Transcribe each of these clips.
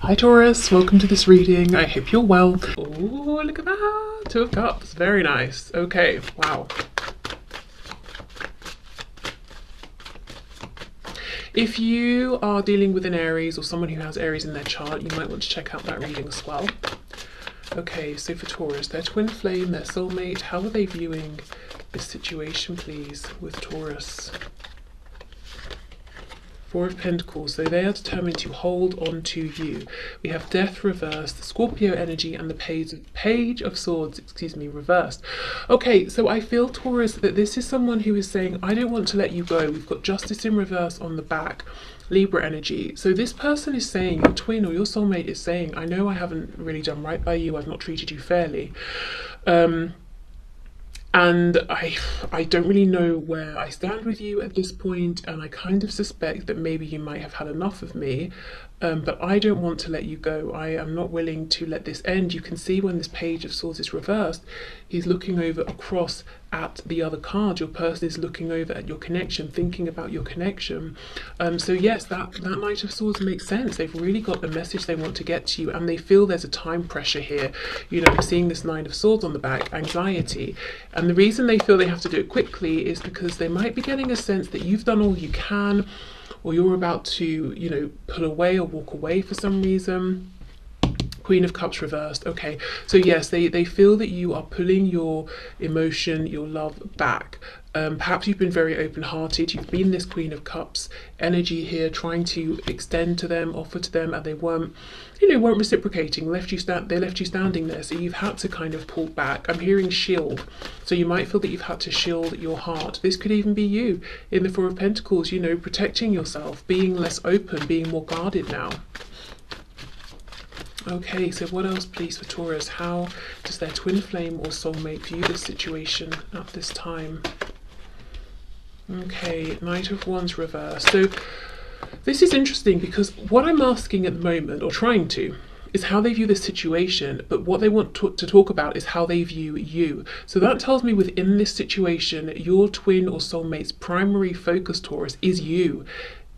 Hi Taurus, welcome to this reading. I hope you're well. Oh, look at that. Two of Cups. Very nice. Okay, wow. If you are dealing with an Aries or someone who has Aries in their chart, you might want to check out that reading as well. Okay, so for Taurus, their twin flame, their soulmate, how are they viewing this situation, please, with Taurus? Four of Pentacles, so they are determined to hold on to you. We have Death reversed, Scorpio energy, and the Page of Swords, reversed. Okay, so I feel, Taurus, that this is someone who is saying, I don't want to let you go. We've got Justice in reverse on the back, Libra energy. So this person is saying, your twin or your soulmate is saying, I know I haven't really done right by you. I've not treated you fairly. And I don't really know where I stand with you at this point, and I kind of suspect that maybe you might have had enough of me, but I don't want to let you go. I am not willing to let this end. You can see when this Page of Swords is reversed, he's looking over across at the other card. Your person is looking over at your connection, thinking about your connection. So yes, that Knight of Swords makes sense. They've really got the message they want to get to you, and they feel there's a time pressure here. You know, I'm seeing this Nine of Swords on the back, anxiety. And the reason they feel they have to do it quickly is because they might be getting a sense that you've done all you can, or you're about to, you know, pull away or walk away for some reason. Queen of Cups reversed. Okay, so yes, they feel that you are pulling your emotion, your love back. Perhaps you've been very open-hearted. You've been this Queen of Cups energy here, trying to extend to them, offer to them, and they weren't, you know, weren't reciprocating. They left you standing there. So you've had to kind of pull back. I'm hearing shield. So you might feel that you've had to shield your heart. This could even be you in the Four of Pentacles. You know, protecting yourself, being less open, being more guarded now. Okay, so what else, please, for Taurus? How does their twin flame or soulmate view this situation at this time? Okay, Knight of Wands reversed. So this is interesting because what I'm asking at the moment, or trying to, is how they view this situation, but what they want to talk about is how they view you. So that tells me within this situation, your twin or soulmate's primary focus, Taurus, is you.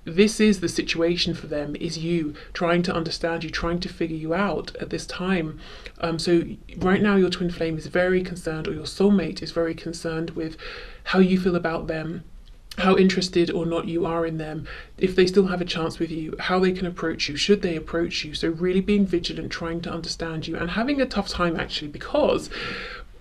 This is the situation for them, is you, trying to understand you, trying to figure you out at this time. So right now your twin flame is very concerned, or your soulmate is very concerned with how you feel about them, how interested or not you are in them, if they still have a chance with you, how they can approach you, should they approach you. So really being vigilant, trying to understand you, and having a tough time actually, because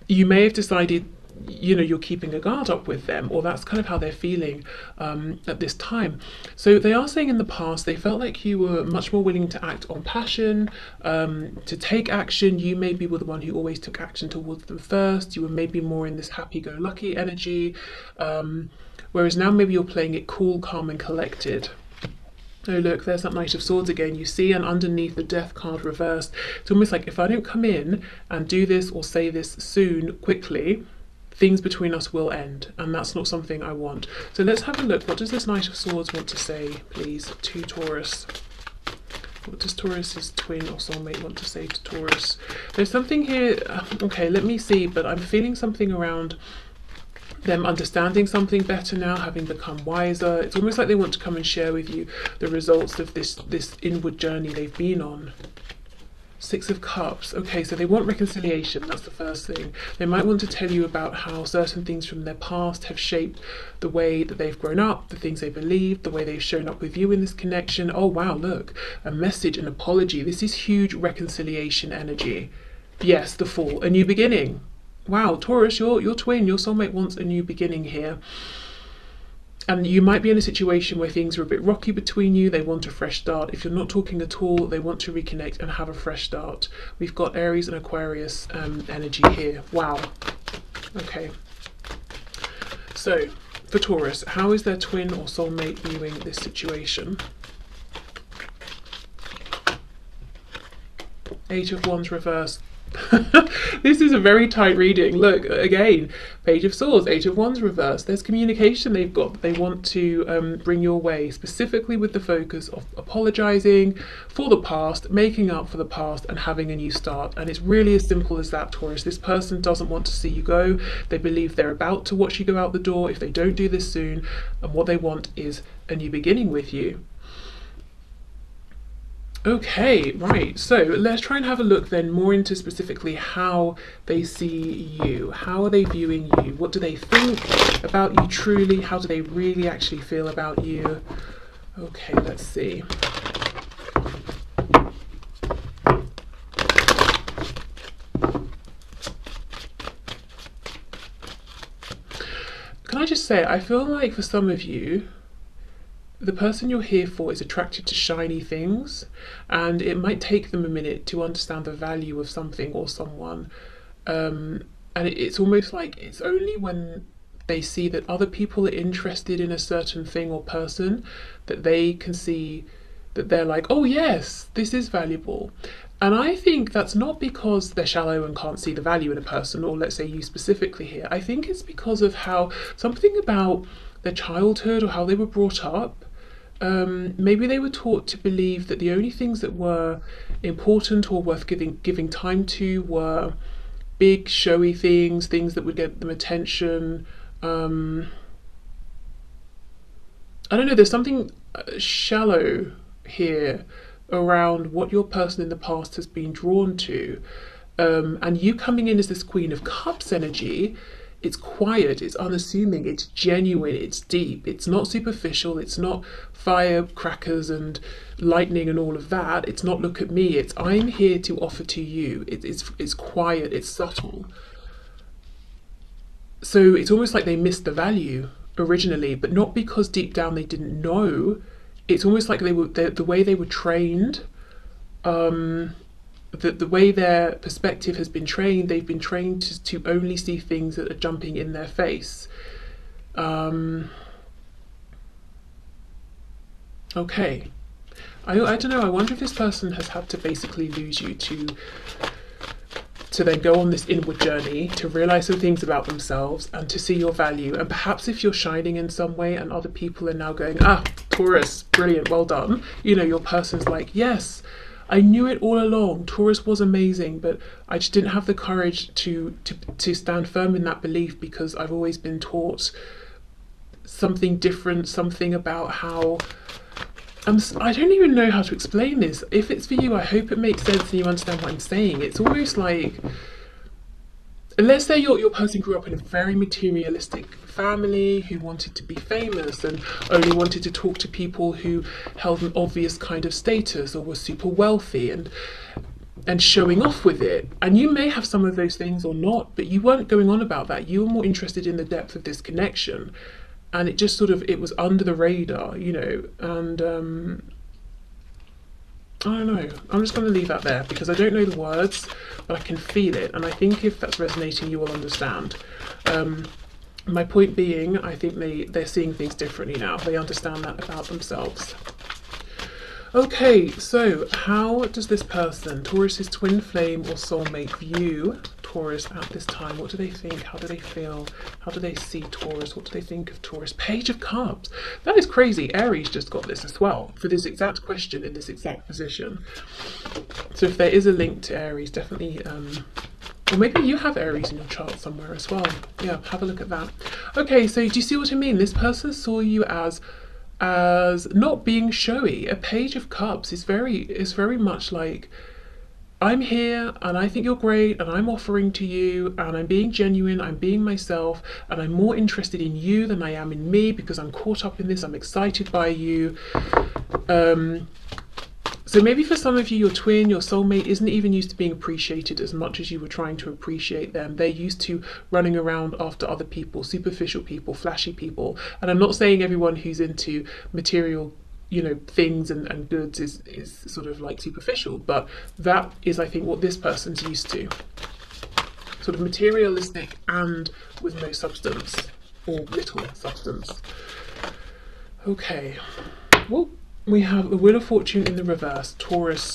you may have decided, you know, you're keeping a guard up with them, or that's kind of how they're feeling at this time. So they are saying in the past they felt like you were much more willing to act on passion, to take action. You maybe were the one who always took action towards them first. You were maybe more in this happy-go-lucky energy, whereas now maybe you're playing it cool, calm and collected. Oh look, there's that Knight of Swords again, you see, and underneath the Death card reversed. It's almost like if I don't come in and do this or say this soon, quickly, things between us will end, and that's not something I want. So let's have a look. What does this Knight of Swords want to say, please, to Taurus? What does Taurus's twin or soulmate want to say to Taurus? There's something here, okay, let me see, but I'm feeling something around them understanding something better now, having become wiser. It's almost like they want to come and share with you the results of this inward journey they've been on. Six of Cups. Okay, so they want reconciliation. That's the first thing. They might want to tell you about how certain things from their past have shaped the way that they've grown up, the things they believed, the way they've shown up with you in this connection. Oh wow, look, a message, an apology. This is huge reconciliation energy. Yes, the Fool, a new beginning. Wow, Taurus, your twin, your soulmate wants a new beginning here. And you might be in a situation where things are a bit rocky between you. They want a fresh start. If you're not talking at all, they want to reconnect and have a fresh start. We've got Aries and Aquarius energy here. Wow. Okay. So, for Taurus, how is their twin or soulmate viewing this situation? Eight of Wands reversed. This is a very tight reading. Look, again, Page of Swords, Eight of Wands reversed. There's communication they've got that they want to bring your way, specifically with the focus of apologizing for the past, making up for the past, and having a new start. And it's really as simple as that, Taurus. This person doesn't want to see you go. They believe they're about to watch you go out the door if they don't do this soon, and what they want is a new beginning with you. Okay, right. So let's try and have a look then more into specifically how they see you. How are they viewing you? What do they think about you truly? How do they really actually feel about you? Okay, let's see. Can I just say, I feel like for some of you, the person you're here for is attracted to shiny things, and it might take them a minute to understand the value of something or someone. And it's almost like it's only when they see that other people are interested in a certain thing or person that they can see that they're like, oh, yes, this is valuable. And I think that's not because they're shallow and can't see the value in a person, or let's say you specifically here. I think it's because of how something about their childhood or how they were brought up. Maybe they were taught to believe that the only things that were important or worth giving time to were big, showy things, things that would get them attention. I don't know, there's something shallow here around what your person in the past has been drawn to. And you coming in as this Queen of Cups energy, it's quiet, it's unassuming, it's genuine, it's deep, it's not superficial, it's not firecrackers and lightning and all of that. It's not look at me, it's I'm here to offer to you. It's quiet, it's subtle. So it's almost like they missed the value originally, but not because deep down they didn't know. It's almost like the way they were trained, the way their perspective has been trained. They've been trained to only see things that are jumping in their face. Okay, I don't know. I wonder if this person has had to basically lose you to then go on this inward journey, to realize some things about themselves and to see your value. And perhaps if you're shining in some way and other people are now going, ah, Taurus, brilliant, well done. You know, your person's like, yes, I knew it all along. Taurus was amazing, but I just didn't have the courage to stand firm in that belief because I've always been taught something different, something about how I don't even know how to explain this. If it's for you, I hope it makes sense and you understand what I'm saying. It's almost like, let's say your person grew up in a very materialistic family who wanted to be famous and only wanted to talk to people who held an obvious kind of status or were super wealthy and showing off with it. And you may have some of those things or not, but you weren't going on about that. You were more interested in the depth of this connection. And it just sort of, it was under the radar, you know, and I don't know. I'm just going to leave that there because I don't know the words, but I can feel it. And I think if that's resonating, you will understand. My point being, I think they're seeing things differently now. They understand that about themselves. Okay, so how does this person, Taurus's twin flame or soulmate, view Taurus at this time? What do they think? How do they feel? How do they see Taurus? What do they think of Taurus? Page of Cups. That is crazy. Aries just got this as well for this exact question in this exact position. So if there is a link to Aries, definitely, or maybe you have Aries in your chart somewhere as well. Yeah, have a look at that. Okay, so do you see what I mean? This person saw you as not being showy. A Page of Cups is very much like, I'm here and I think you're great and I'm offering to you and I'm being genuine, I'm being myself, and I'm more interested in you than I am in me because I'm caught up in this, I'm excited by you. So maybe for some of you, your twin, your soulmate isn't even used to being appreciated as much as you were trying to appreciate them. They're used to running around after other people, superficial people, flashy people. And I'm not saying everyone who's into material, you know, things and goods is sort of like superficial, but that is, I think, what this person's used to. Sort of materialistic and with no substance, or little substance. Okay. Well, we have the Wheel of Fortune in the reverse, Taurus.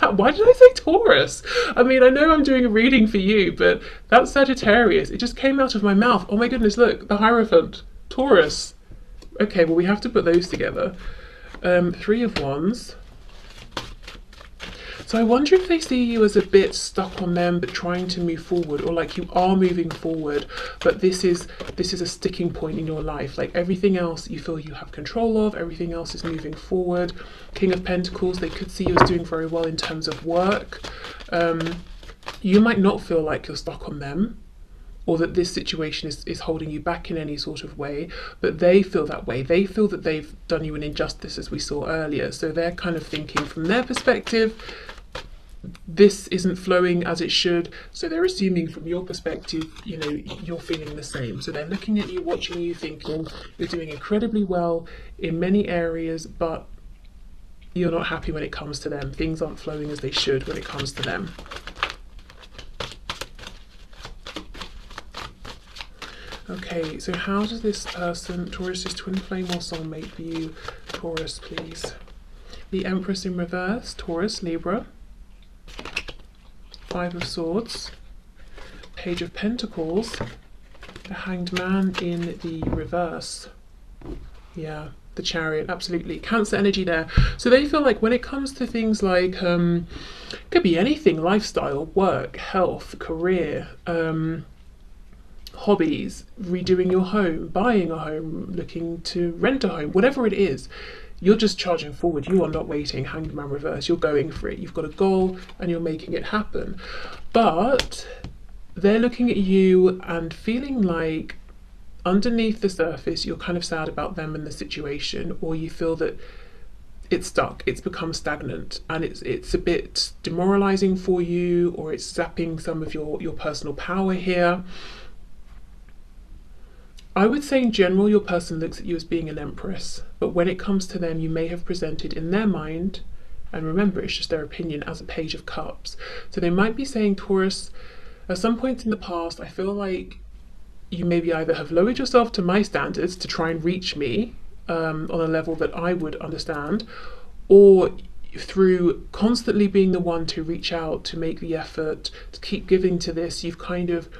Why did I say Taurus? I mean, I know I'm doing a reading for you, but that's Sagittarius. It just came out of my mouth. Oh my goodness, look, the Hierophant, Taurus. Okay, well, we have to put those together. Three of Wands. So I wonder if they see you as a bit stuck on them but trying to move forward, or like you are moving forward, but this is a sticking point in your life. Like everything else you feel you have control of, everything else is moving forward. King of Pentacles, they could see you as doing very well in terms of work. You might not feel like you're stuck on them, or that this situation is holding you back in any sort of way, but they feel that way. They feel that they've done you an injustice, as we saw earlier. So they're kind of thinking from their perspective, this isn't flowing as it should. So they're assuming from your perspective, you know, you're feeling the same. So they're looking at you, watching you, thinking you're doing incredibly well in many areas, but you're not happy when it comes to them. Things aren't flowing as they should when it comes to them. Okay, so how does this person, Taurus's twin flame or soulmate, view Taurus, please? The Empress in reverse, Taurus, Libra. Five of Swords. Page of Pentacles. The Hanged Man in the reverse. Yeah, the Chariot, absolutely. Cancer energy there. So they feel like when it comes to things like, could be anything, lifestyle, work, health, career, hobbies, redoing your home, buying a home, looking to rent a home, whatever it is, you're just charging forward. You are not waiting, Hanged Man reverse. You're going for it. You've got a goal and you're making it happen. But they're looking at you and feeling like underneath the surface, you're kind of sad about them and the situation, or you feel that it's stuck, it's become stagnant, and it's a bit demoralizing for you, or it's zapping some of your personal power here. I would say in general, your person looks at you as being an empress, but when it comes to them, you may have presented in their mind, and remember, it's just their opinion, as a page of cups. So they might be saying, Taurus, at some point in the past, I feel like you maybe either have lowered yourself to my standards to try and reach me on a level that I would understand, or through constantly being the one to reach out, to make the effort, to keep giving to this, you've kind of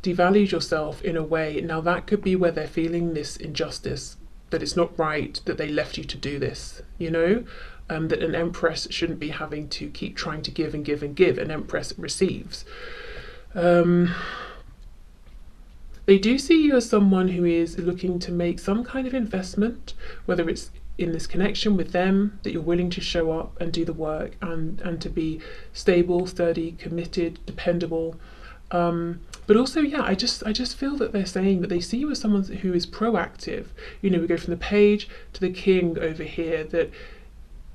devalued yourself in a way. Now that could be where they're feeling this injustice, that it's not right that they left you to do this, you know, that an empress shouldn't be having to keep trying to give and give and give. An empress receives. They do see you as someone who is looking to make some kind of investment, whether it's in this connection with them, that you're willing to show up and do the work, and to be stable, sturdy, committed, dependable. But also, yeah, I just feel that they're saying that they see you as someone who is proactive. You know, we go from the Page to the King over here. That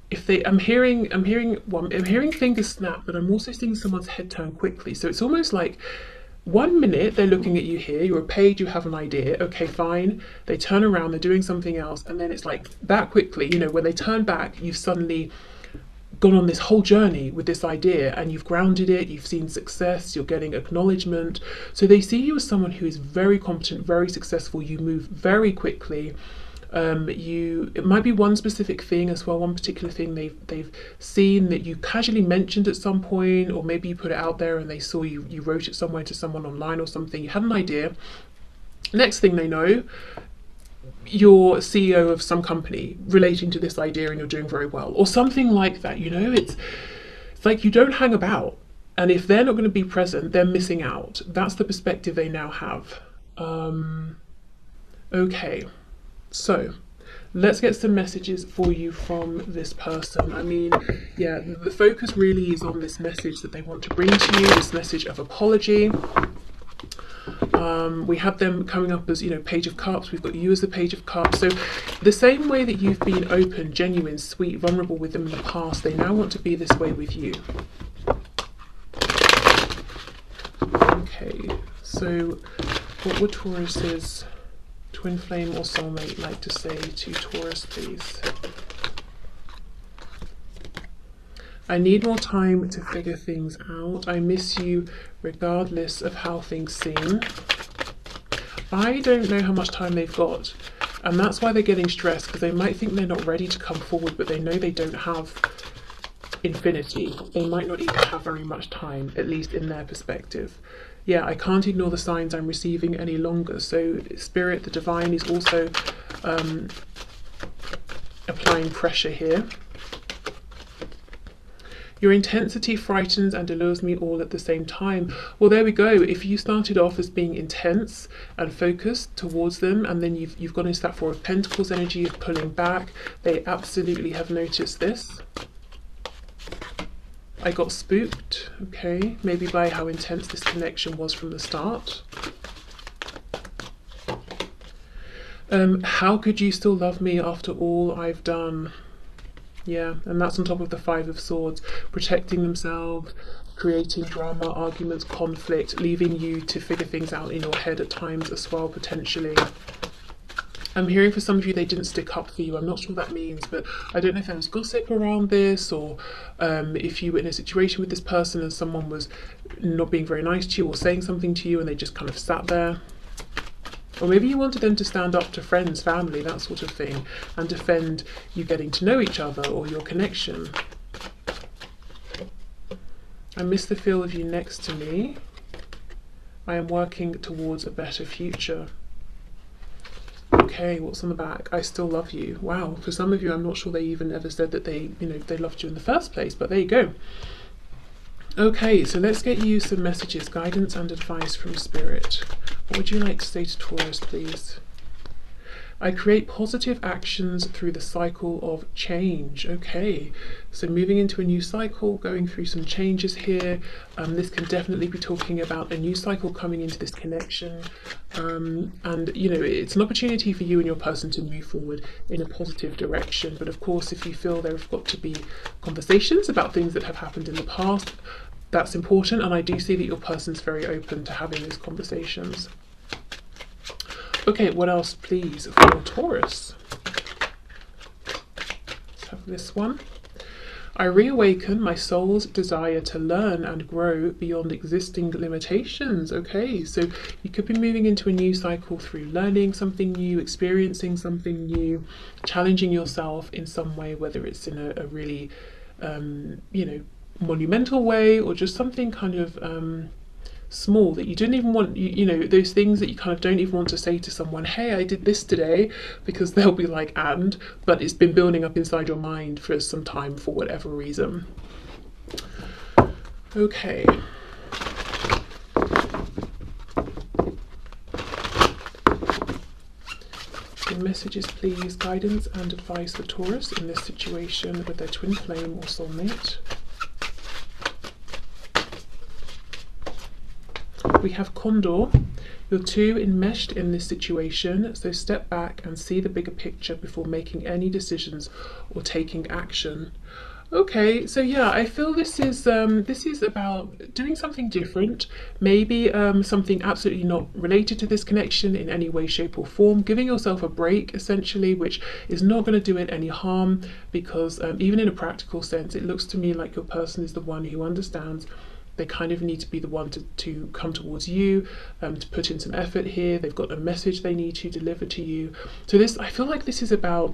if they, I'm hearing fingers snap, but I'm also seeing someone's head turn quickly. So it's almost like 1 minute they're looking at you here, you're a page, you have an idea, okay, fine. They turn around, they're doing something else, and then it's like that quickly. You know, when they turn back, you've suddenly gone on this whole journey with this idea, and you've grounded it, you've seen success, you're getting acknowledgement. So they see you as someone who is very competent, very successful. You move very quickly. It might be one specific thing as well, one particular thing they've seen that you casually mentioned at some point, or maybe you put it out there and they saw you wrote it somewhere to someone online or something. You had an idea. Next thing they know, you're CEO of some company relating to this idea, and you're doing very well, or something like that. You know, it's like you don't hang about, and if they're not going to be present, they're missing out. That's the perspective they now have. Okay, so let's get some messages for you from this person. I mean, yeah, the focus really is on this message that they want to bring to you, this message of apology. We have them coming up as, you know, Page of Cups. We've got you as the Page of Cups. So the same way that you've been open, genuine, sweet, vulnerable with them in the past, they now want to be this way with you. Okay, so what would Taurus's twin flame or soulmate like to say to Taurus, please? I need more time to figure things out. I miss you regardless of how things seem. I don't know how much time they've got, and that's why they're getting stressed, because they might think they're not ready to come forward, but they know they don't have infinity. They might not even have very much time, at least in their perspective. Yeah, I can't ignore the signs I'm receiving any longer. So Spirit, the Divine, is also applying pressure here. Your intensity frightens and allures me all at the same time. Well, there we go. If you started off as being intense and focused towards them, and then you've gone into that Four of Pentacles energy of pulling back, they absolutely have noticed this. I got spooked, okay, maybe by how intense this connection was from the start. How could you still love me after all I've done? Yeah, and that's on top of the Five of Swords, protecting themselves, creating drama, arguments, conflict, leaving you to figure things out in your head at times as well, potentially. I'm hearing for some of you they didn't stick up for you. I'm not sure what that means, but I don't know if there was gossip around this, or if you were in a situation with this person and someone was not being very nice to you or saying something to you and they just kind of sat there. Or maybe you wanted them to stand up to friends, family, that sort of thing, and defend you getting to know each other or your connection. I miss the feel of you next to me. I am working towards a better future. Okay, what's on the back? I still love you. Wow, for some of you, I'm not sure they even ever said that they loved you in the first place, but there you go. Okay, so let's get you some messages, guidance and advice from Spirit. What would you like to say to Taurus, please? I create positive actions through the cycle of change. Okay, so moving into a new cycle, going through some changes here. This can definitely be talking about a new cycle coming into this connection. And, you know, it's an opportunity for you and your person to move forward in a positive direction. But of course, if you feel there have got to be conversations about things that have happened in the past, that's important. And I do see that your person's very open to having those conversations. Okay, what else, please, for Taurus? Let's have this one. I reawaken my soul's desire to learn and grow beyond existing limitations. Okay, so you could be moving into a new cycle through learning something new, experiencing something new, challenging yourself in some way, whether it's in a really, you know, monumental way, or just something kind of small that you didn't even want, you know, those things that you kind of don't even want to say to someone, hey, I did this today, because they'll be like, but it's been building up inside your mind for some time for whatever reason. Okay. Good messages, please, guidance and advice for Taurus in this situation with their twin flame or soulmate. We have Condor. You're two enmeshed in this situation, so step back and see the bigger picture before making any decisions or taking action. Okay, so yeah, I feel this is about doing something different, maybe something absolutely not related to this connection in any way, shape or form, giving yourself a break essentially, which is not going to do it any harm, because even in a practical sense, it looks to me like your person is the one who understands. They kind of need to be the one to come towards you, to put in some effort here. They've got a message they need to deliver to you. So this, I feel like this is about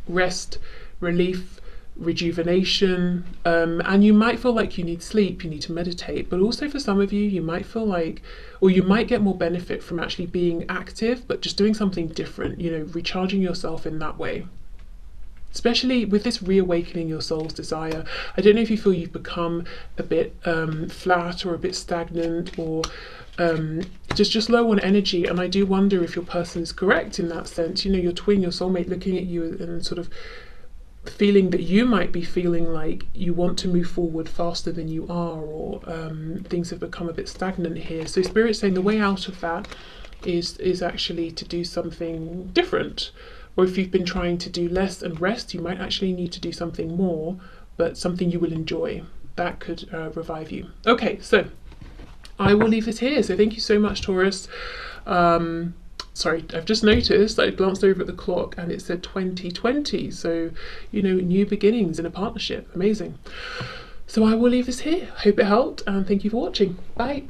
rest, relief, rejuvenation, and you might feel like you need sleep, you need to meditate, but also for some of you, you might feel like, or you might get more benefit from actually being active, but just doing something different, you know, recharging yourself in that way. Especially with this reawakening your soul's desire. I don't know if you feel you've become a bit flat or a bit stagnant, or just low on energy, and I do wonder if your person is correct in that sense. You know, your twin, your soulmate looking at you and sort of feeling that you might be feeling like you want to move forward faster than you are, or things have become a bit stagnant here. So Spirit's saying the way out of that is actually to do something different. Or if you've been trying to do less and rest, you might actually need to do something more, but something you will enjoy. That could revive you. Okay, so I will leave this here. So thank you so much, Taurus. Sorry, I've just noticed, I glanced over at the clock and it said 2020. So, you know, new beginnings in a partnership. Amazing. So I will leave this here. Hope it helped, and thank you for watching. Bye.